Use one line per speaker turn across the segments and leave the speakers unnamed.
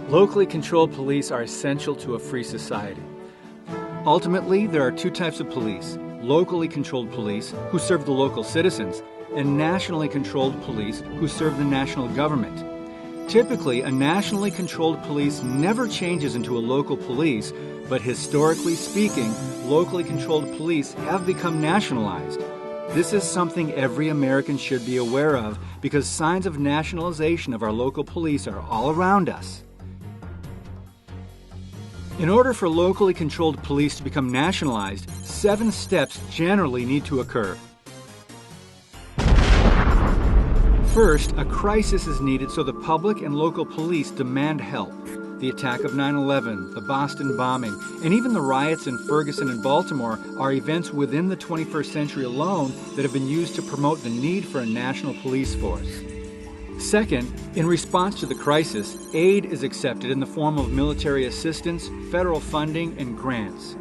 Locally controlled police are essential to a free society. Ultimately, there are two types of police: locally controlled police, who serve the local citizens, and nationally controlled police, who serve the national government. Typically, a nationally controlled police never changes into a local police, but historically speaking, locally controlled police have become nationalized. This is something every American should be aware of because signs of nationalization of our local police are all around us. In order for locally controlled police to become nationalized, 7 steps generally need to occur. First, a crisis is needed so the public and local police demand help. The attack of 9/11, the Boston bombing, and even the riots in Ferguson and Baltimore are events within the 21st century alone that have been used to promote the need for a national police force. Second, in response to the crisis, aid is accepted in the form of military assistance, federal funding, and grants.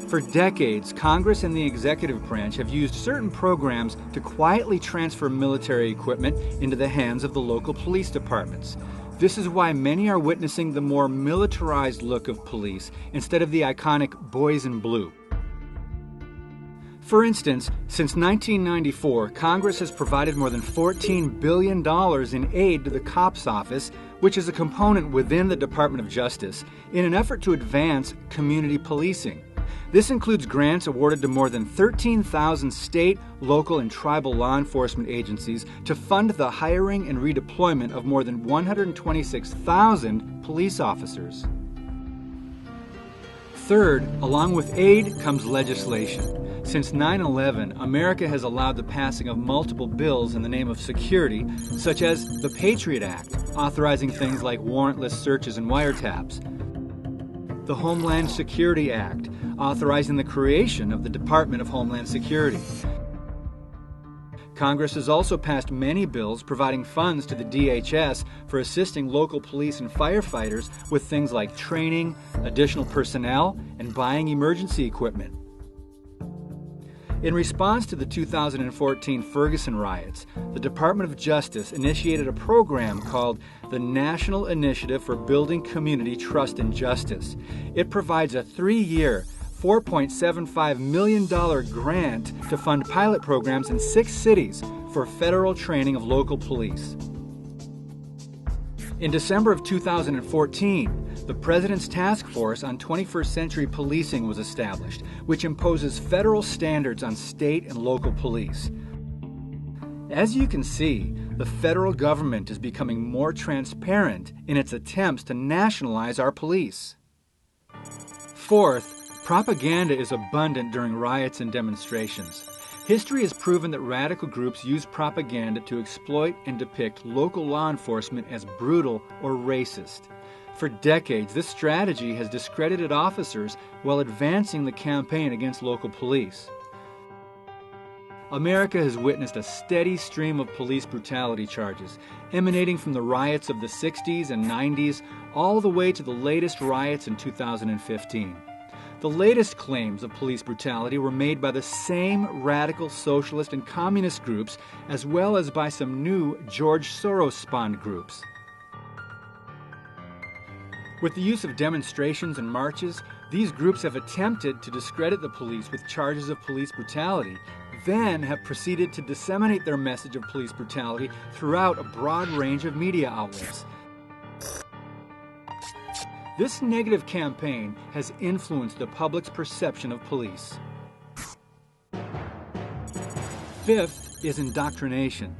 For decades, Congress and the executive branch have used certain programs to quietly transfer military equipment into the hands of the local police departments. This is why many are witnessing the more militarized look of police instead of the iconic boys in blue. For instance, since 1994, Congress has provided more than $14 billion in aid to the COPS Office, which is a component within the Department of Justice, in an effort to advance community policing. This includes grants awarded to more than 13,000 state, local, and tribal law enforcement agencies to fund the hiring and redeployment of more than 126,000 police officers. Third, along with aid comes legislation. Since 9/11, America has allowed the passing of multiple bills in the name of security, such as the Patriot Act, authorizing things like warrantless searches and wiretaps, the Homeland Security Act, authorizing the creation of the Department of Homeland Security. Congress has also passed many bills providing funds to the DHS for assisting local police and firefighters with things like training, additional personnel, and buying emergency equipment. In response to the 2014 Ferguson riots, the Department of Justice initiated a program called the National Initiative for Building Community Trust and Justice. It provides a 3-year, $4.75 million grant to fund pilot programs in 6 cities for federal training of local police. In December of 2014, the President's Task Force on 21st Century Policing was established, which imposes federal standards on state and local police. As you can see, the federal government is becoming more transparent in its attempts to nationalize our police. Fourth, propaganda is abundant during riots and demonstrations. History has proven that radical groups use propaganda to exploit and depict local law enforcement as brutal or racist. For decades, this strategy has discredited officers while advancing the campaign against local police. America has witnessed a steady stream of police brutality charges, emanating from the riots of the 60s and 90s all the way to the latest riots in 2015. The latest claims of police brutality were made by the same radical socialist and communist groups, as well as by some new George Soros-spawned groups. With the use of demonstrations and marches, these groups have attempted to discredit the police with charges of police brutality, then have proceeded to disseminate their message of police brutality throughout a broad range of media outlets. This negative campaign has influenced the public's perception of police. Fifth is indoctrination.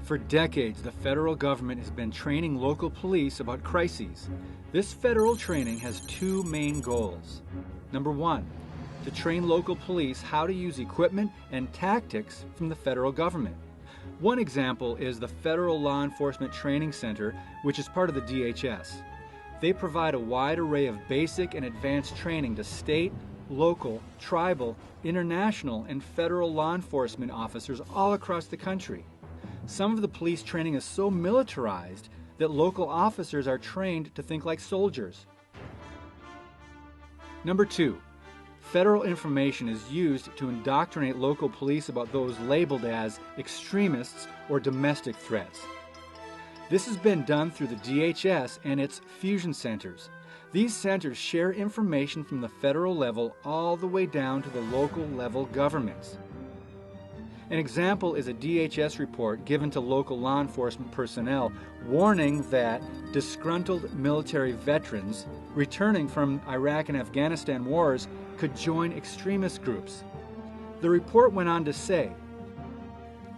For decades, the federal government has been training local police about crises. This federal training has 2 main goals. Number 1, to train local police how to use equipment and tactics from the federal government. One example is the Federal Law Enforcement Training Center, which is part of the DHS. They provide a wide array of basic and advanced training to state, local, tribal, international, and federal law enforcement officers all across the country. Some of the police training is so militarized that local officers are trained to think like soldiers. Number 2, federal information is used to indoctrinate local police about those labeled as extremists or domestic threats. This has been done through the DHS and its fusion centers. These centers share information from the federal level all the way down to the local level governments. An example is a DHS report given to local law enforcement personnel warning that disgruntled military veterans returning from Iraq and Afghanistan wars could join extremist groups. The report went on to say,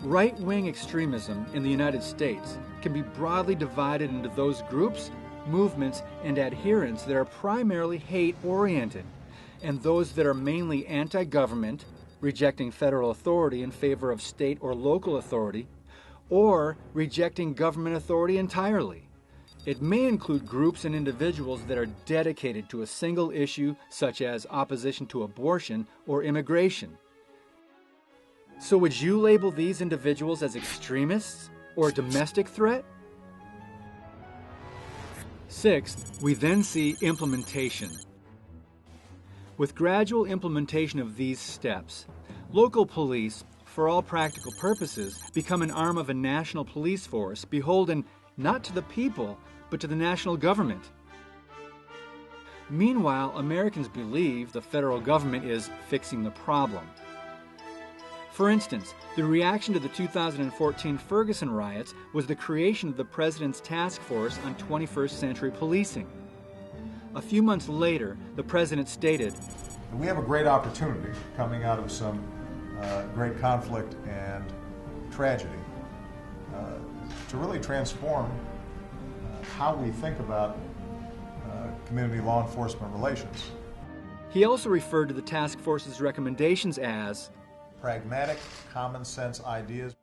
right-wing extremism in the United States can be broadly divided into those groups, movements, and adherents that are primarily hate-oriented, and those that are mainly anti-government, rejecting federal authority in favor of state or local authority, or rejecting government authority entirely. It may include groups and individuals that are dedicated to a single issue, such as opposition to abortion or immigration. So would you label these individuals as extremists or a domestic threat? Sixth, we then see implementation. With gradual implementation of these steps, local police, for all practical purposes, become an arm of a national police force beholden not to the people, but to the national government. Meanwhile, Americans believe the federal government is fixing the problem. For instance, the reaction to the 2014 Ferguson riots was the creation of the President's Task Force on 21st Century Policing. A few months later, the President stated,
"We have a great opportunity coming out of some great conflict and tragedy to really transform how we think about community law enforcement relations."
He also referred to the task force's recommendations as
pragmatic, common sense ideas.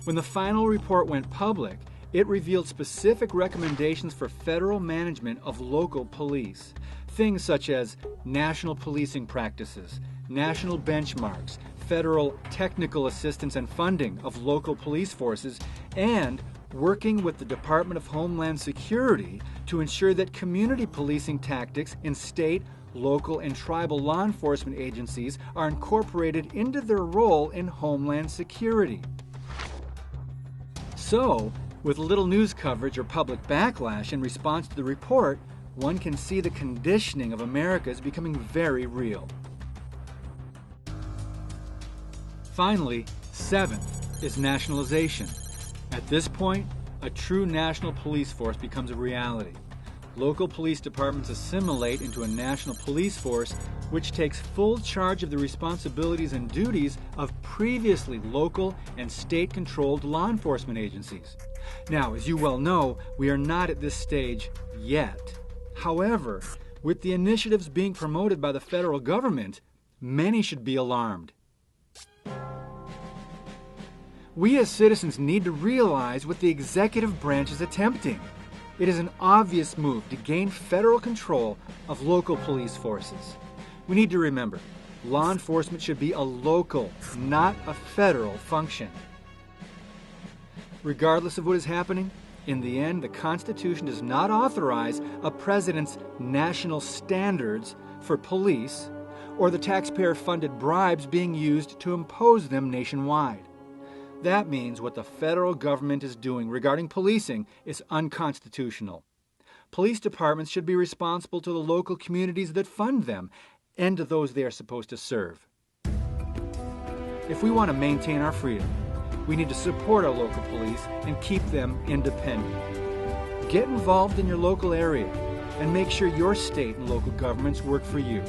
When the final report went public, it revealed specific recommendations for federal management of local police. Things such as national policing practices, national benchmarks, federal technical assistance and funding of local police forces, and working with the Department of Homeland Security to ensure that community policing tactics in state, local, and tribal law enforcement agencies are incorporated into their role in Homeland Security. So, with little news coverage or public backlash in response to the report, one can see the conditioning of America is becoming very real. Finally, seventh is nationalization. At this point, a true national police force becomes a reality. Local police departments assimilate into a national police force which takes full charge of the responsibilities and duties of previously local and state-controlled law enforcement agencies. Now, as you well know, we are not at this stage yet. However, with the initiatives being promoted by the federal government, many should be alarmed. We as citizens need to realize what the executive branch is attempting. It is an obvious move to gain federal control of local police forces. We need to remember, law enforcement should be a local, not a federal function. Regardless of what is happening, in the end, the Constitution does not authorize a president's national standards for police or the taxpayer-funded bribes being used to impose them nationwide. That means what the federal government is doing regarding policing is unconstitutional. Police departments should be responsible to the local communities that fund them and to those they are supposed to serve. If we want to maintain our freedom, we need to support our local police and keep them independent. Get involved in your local area and make sure your state and local governments work for you.